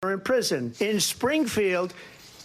are in prison. In Springfield,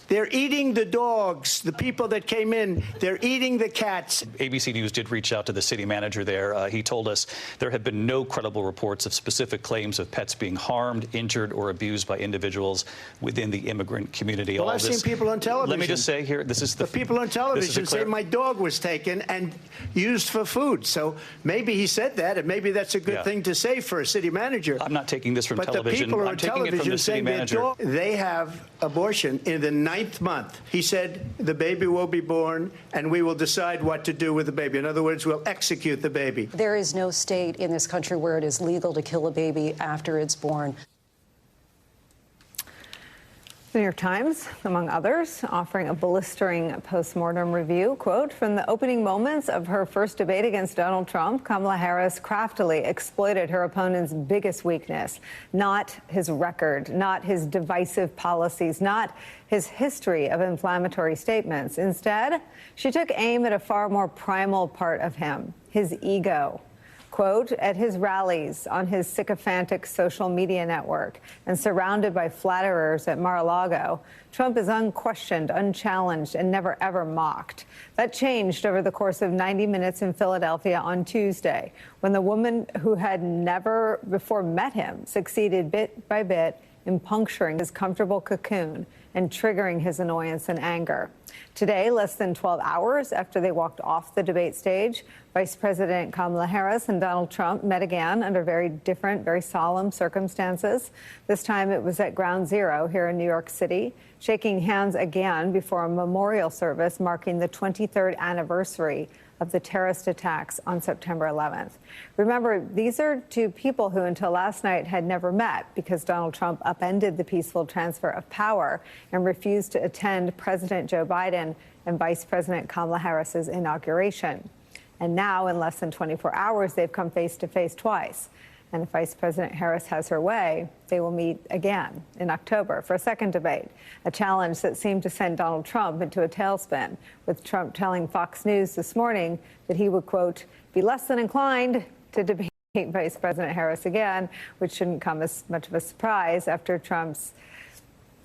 they're eating the dogs, the people that came in. They're eating the cats. ABC News did reach out to the city manager there. He told us there have been no credible reports of specific claims of pets being harmed, injured, or abused by individuals within the immigrant community. Well, I've seen people on television. Let me just say here, this is the people on television say my dog was taken and used for food. So maybe he said that, and maybe that's a good thing to say for a city manager. I'm not taking this from but television. The people I'm taking it from the city manager. They have abortion in the 9th month. He said the baby will be born, and we will decide what to do with the baby. In other words, we'll execute the baby. There is no state in this country where it is legal to kill a baby after it's born. The New York Times, among others, offering a blistering postmortem review. Quote, from the opening moments of her first debate against Donald Trump, Kamala Harris craftily exploited her opponent's biggest weakness, not his record, not his divisive policies, not his history of inflammatory statements. Instead, she took aim at a far more primal part of him, his ego. Quote, at his rallies on his sycophantic social media network and surrounded by flatterers at Mar-a-Lago, Trump is unquestioned, unchallenged, and never, ever mocked. That changed over the course of 90 minutes in Philadelphia on Tuesday, when the woman who had never before met him succeeded bit by bit in puncturing his comfortable cocoon and triggering his annoyance and anger. Today, less than 12 hours after they walked off the debate stage, Vice President Kamala Harris and Donald Trump met again under very different, very solemn circumstances. This time it was at Ground Zero here in New York City, shaking hands again before a memorial service marking the 23rd anniversary of the terrorist attacks on September 11th. Remember, these are two people who until last night had never met because Donald Trump upended the peaceful transfer of power and refused to attend President Joe Biden and Vice President Kamala Harris's inauguration. And now, in less than 24 hours, they've come face to face twice. And if Vice President Harris has her way, they will meet again in October for a second debate, a challenge that seemed to send Donald Trump into a tailspin, with Trump telling Fox News this morning that he would, quote, be less than inclined to debate Vice President Harris again, which shouldn't come as much of a surprise after Trump's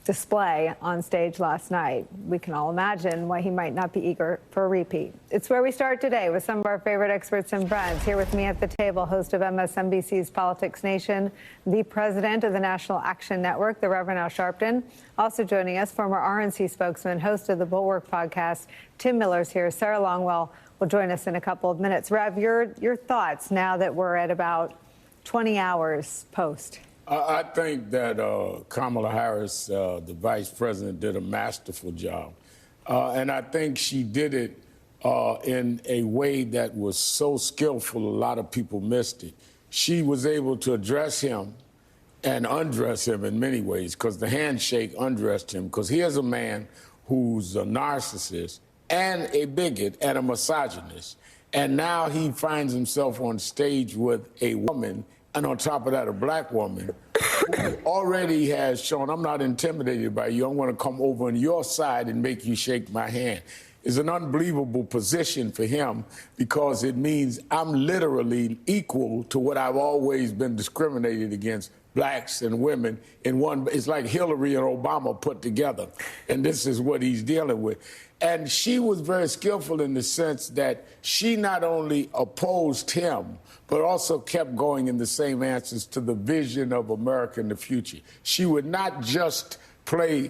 display on stage last night. We can all imagine why he might not be eager for a repeat. It's where we start today with some of our favorite experts and friends. Here with me at the table, host of MSNBC's Politics Nation, the president of the National Action Network, the Reverend Al Sharpton. Also joining us, former RNC spokesman, host of the Bulwark podcast, Tim Miller's here. Sarah Longwell will join us in a couple of minutes. Rev, your thoughts now that we're at about 20 hours post. I think that Kamala Harris, the vice president, did a masterful job. And I think she did it in a way that was so skillful, a lot of people missed it. She was able to address him and undress him in many ways, because the handshake undressed him, because here's a man who's a narcissist and a bigot and a misogynist. And now he finds himself on stage with a woman, and on top of that, a black woman who already has shown, I'm not intimidated by you. I'm going to come over on your side and make you shake my hand. It's an unbelievable position for him, because it means I'm literally equal to what I've always been discriminated against, blacks and women in one. It's like Hillary and Obama put together, and this is what he's dealing with. And she was very skillful in the sense that she not only opposed him, but also kept going in the same answers to the vision of America in the future. She would not just play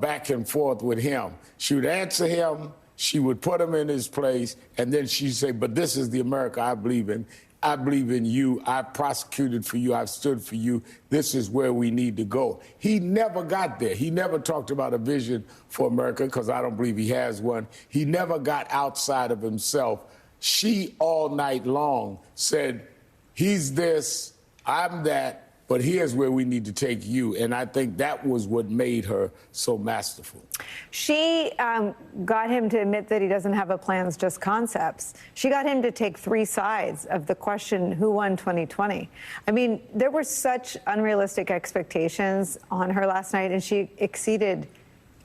back and forth with him. She would answer him, she would put him in his place, and then she'd say, but this is the America I believe in. I believe in you. I prosecuted for you. I've stood for you. This is where we need to go. He never got there. He never talked about a vision for America, because I don't believe he has one. He never got outside of himself. She all night long said, he's this, I'm that, but here's where we need to take you. And I think that was what made her so masterful. She got him to admit that he doesn't have a plans, just concepts. She got him to take three sides of the question, who won 2020? I mean, there were such unrealistic expectations on her last night, and she exceeded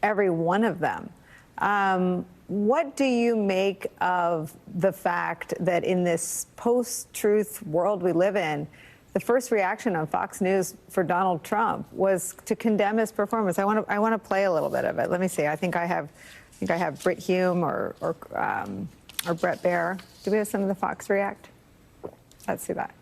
every one of them. What do you make of the fact that in this post-truth world we live in, the first reaction on Fox News for Donald Trump was to condemn his performance. I want to play a little bit of it. Let me see. I think I have Brit Hume or Brett Baer. Do we have some of the Fox React? Let's see that.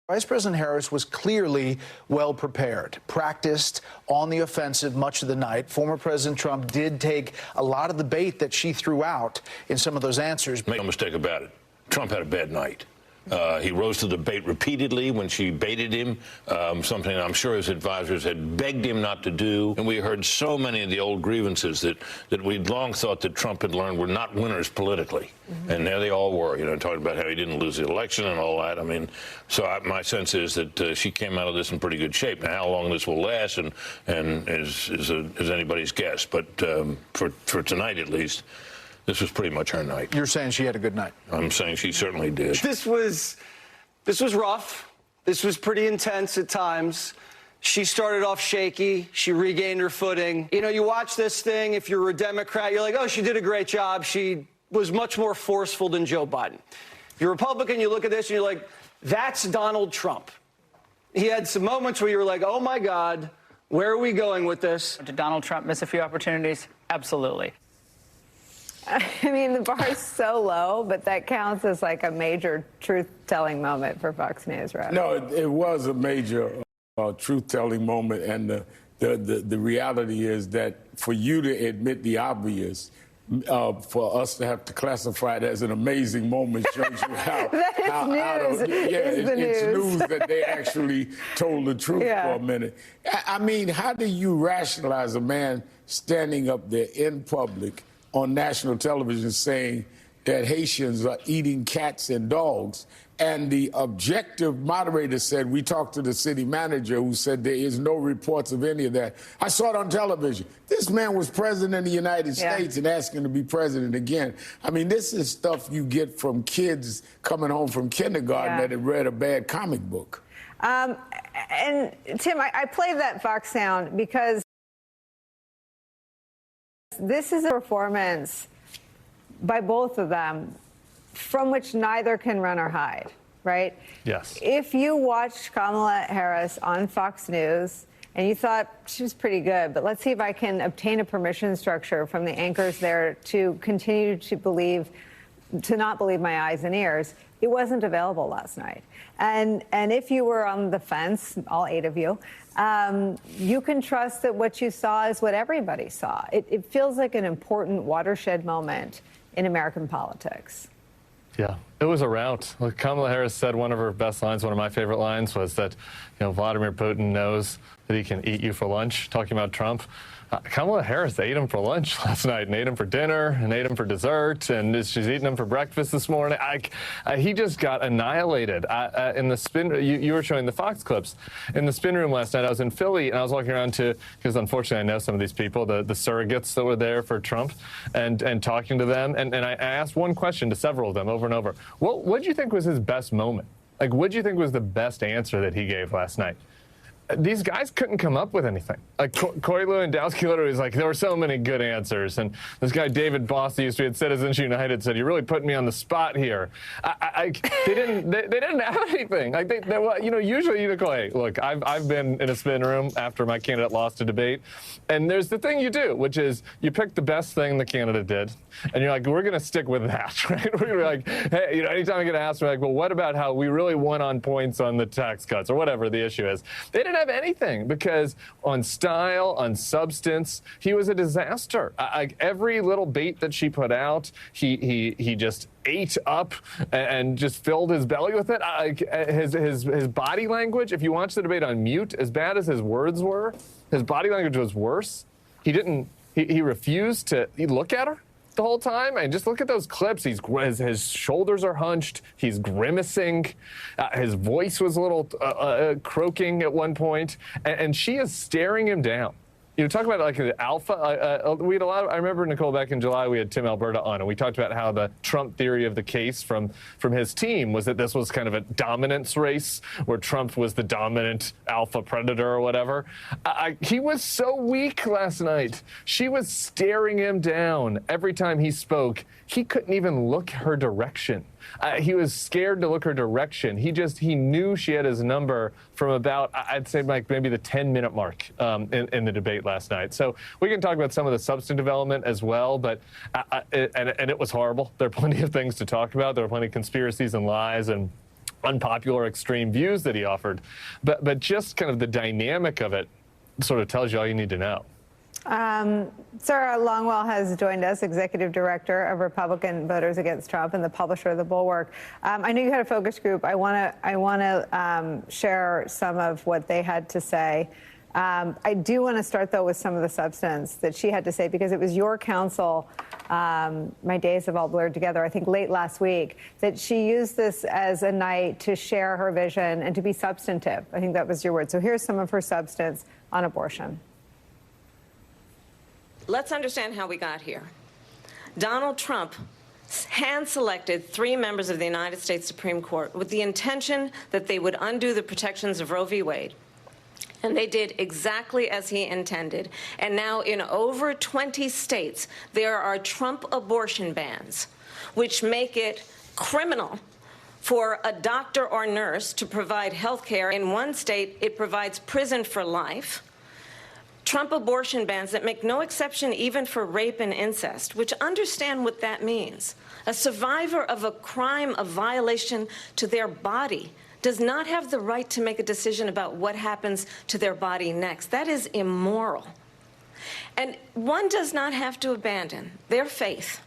Vice President Harris was clearly well prepared, practiced on the offensive much of the night. Former President Trump did take a lot of the bait that she threw out in some of those answers. Make no mistake about it. Trump had a bad night. He rose to the bait repeatedly when she baited him, something I'm sure his advisors had begged him not to do. And we heard so many of the old grievances that we'd long thought that Trump had learned were not winners politically. Mm-hmm. And there they all were, talking about how he didn't lose the election and all that. I mean, my sense is that she came out of this in pretty good shape. Now, how long this will last and is anybody's guess. But for tonight, at least, this was pretty much her night. You're saying she had a good night? I'm saying she certainly did. This was rough. This was pretty intense at times. She started off shaky. She regained her footing. You watch this thing, if you're a Democrat, you're like, oh, she did a great job. She was much more forceful than Joe Biden. If you're a Republican, you look at this and you're like, that's Donald Trump. He had some moments where you were like, oh, my God, where are we going with this? Did Donald Trump miss a few opportunities? Absolutely. I mean, the bar is so low, but that counts as like a major truth-telling moment for Fox News, right? No, it was a major truth-telling moment, and the reality is that for you to admit the obvious, for us to have to classify it as an amazing moment shows you how it's news that they actually told the truth for a minute. I mean, how do you rationalize a man standing up there in public on national television saying that Haitians are eating cats and dogs? And the objective moderator said, we talked to the city manager who said there is no reports of any of that. I saw it on television. This man was president of the United States and asking to be president again. I mean, this is stuff you get from kids coming home from kindergarten that had read a bad comic book. And Tim, I played that Fox sound because this is a performance by both of them from which neither can run or hide, right? Yes. If you watched Kamala Harris on Fox News and you thought she was pretty good, but let's see if I can obtain a permission structure from the anchors there to continue to not believe my eyes and ears, it wasn't available last night. And if you were on the fence, all 8 of you, you can trust that what you saw is what everybody saw. It feels like an important watershed moment in American politics. Yeah, it was a rout. Like Kamala Harris said, one of her best lines, one of my favorite lines, was that, Vladimir Putin knows that he can eat you for lunch, talking about Trump. Kamala Harris ate him for lunch last night and ate him for dinner and ate him for dessert, and she's eating him for breakfast this morning. He just got annihilated. In the spin, you were showing the Fox clips. In the spin room last night, I was in Philly, and I was walking around because unfortunately I know some of these people, the surrogates that were there for Trump, and talking to them. And I asked one question to several of them over and over. What do you think was his best moment? Like, what do you think was the best answer that he gave last night? These guys couldn't come up with anything. Like Corey Lewandowski literally was like, there were so many good answers. And this guy David Boss, who used to be at Citizens United, said, "You really put me on the spot here." They didn't have anything. Like usually Nicolle, look, I've been in a spin room after my candidate lost a debate, and there's the thing you do, which is you pick the best thing the candidate did, and you're like, we're going to stick with that, right? We're going to be like, hey, anytime I get asked, we're like, well, what about how we really won on points on the tax cuts or whatever the issue is? They didn't have anything because on style, on substance, he was a disaster. Every little bait that she put out, he just ate up and just filled his belly with it. His body language, if you watch the debate on mute, as bad as his words were, his body language was worse. He refused to look at her the whole time. And just look at those clips. His shoulders are hunched. He's grimacing. His voice was a little croaking at one point. And she is staring him down. Talk about like the alpha. We had a lot of, I remember, Nicolle, back in July, we had Tim Alberta on, and we talked about how the Trump theory of the case from his team was that this was kind of a dominance race where Trump was the dominant alpha predator or whatever. He was so weak last night. She was staring him down every time he spoke. He couldn't even look her direction. He was scared to look her direction. He knew she had his number from about, I'd say, like maybe the 10-minute mark in the debate last night. So we can talk about some of the substantive element as well, but and it was horrible. There are plenty of things to talk about. There were plenty of conspiracies and lies and unpopular extreme views that he offered. But just kind of the dynamic of it sort of tells you all you need to know. Sarah Longwell has joined us, Executive Director of Republican Voters Against Trump and the publisher of The Bulwark. I know you had a focus group. I want to share some of what they had to say. I do want to start, though, with some of the substance that she had to say, because it was your counsel, my days have all blurred together, I think late last week, that she used this as a night to share her vision and to be substantive. I think that was your word. So here's some of her substance on abortion. Let's understand how we got here. Donald Trump hand-selected 3 members of the United States Supreme Court with the intention that they would undo the protections of Roe v. Wade. And they did exactly as he intended. And now in over 20 states, there are Trump abortion bans, which make it criminal for a doctor or nurse to provide health care. In one state, it provides prison for life. Trump abortion bans that make no exception even for rape and incest, which understand what that means. A survivor of a crime of violation to their body does not have the right to make a decision about what happens to their body next. That is immoral. And one does not have to abandon their faith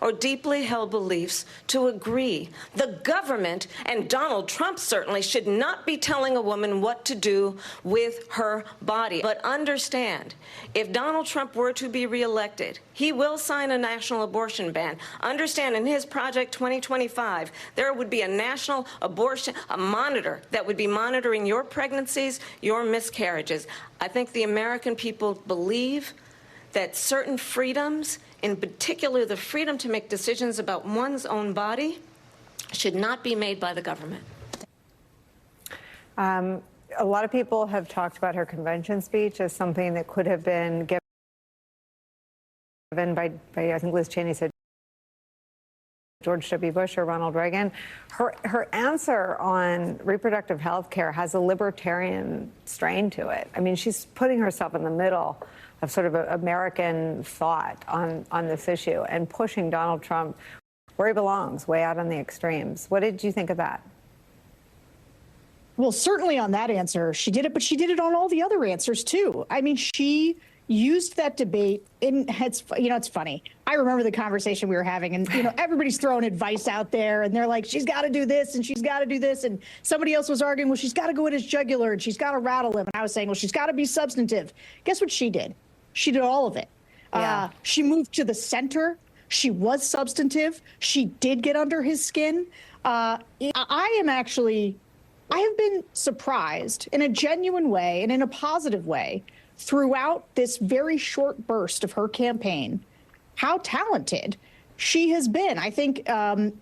or deeply held beliefs to agree. The government, and Donald Trump certainly, should not be telling a woman what to do with her body. But understand, if Donald Trump were to be reelected, he will sign a national abortion ban. Understand, in his Project 2025, there would be a national abortion, a monitor that would be monitoring your pregnancies, your miscarriages. I think the American people believe that certain freedoms, in particular the freedom to make decisions about one's own body, should not be made by the government. A lot of people have talked about her convention speech as something that could have been given by I think Liz Cheney said, George W. Bush or Ronald Reagan. Her answer on reproductive health care has a libertarian strain to it. I mean, she's putting herself in the middle of sort of American thought on this issue and pushing Donald Trump where he belongs, way out on the extremes. What did you think of that? Well, certainly on that answer, she did it, but she did it on all the other answers, too. I mean, she used that debate it's funny. I remember the conversation we were having, and, everybody's throwing advice out there, and they're like, she's got to do this, and she's got to do this. And somebody else was arguing, well, she's got to go at his jugular, and she's got to rattle him. And I was saying, well, she's got to be substantive. Guess what she did? She did all of it. Yeah. She moved to the center. She was substantive. She did get under his skin. I have been surprised in a genuine way and in a positive way throughout this very short burst of her campaign, how talented she has been. I think, and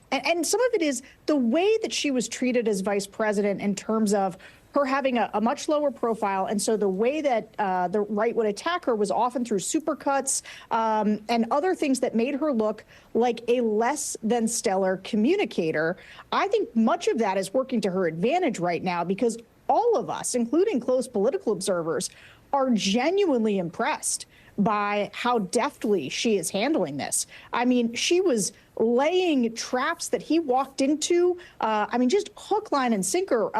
some of it is the way that she was treated as vice president in terms of her having a much lower profile. And so the way that the right would attack her was often through supercuts and other things that made her look like a less than stellar communicator. I think much of that is working to her advantage right now, because all of us, including close political observers, are genuinely impressed by how deftly she is handling this. I mean, she was laying traps that he walked into, just hook, line, and sinker.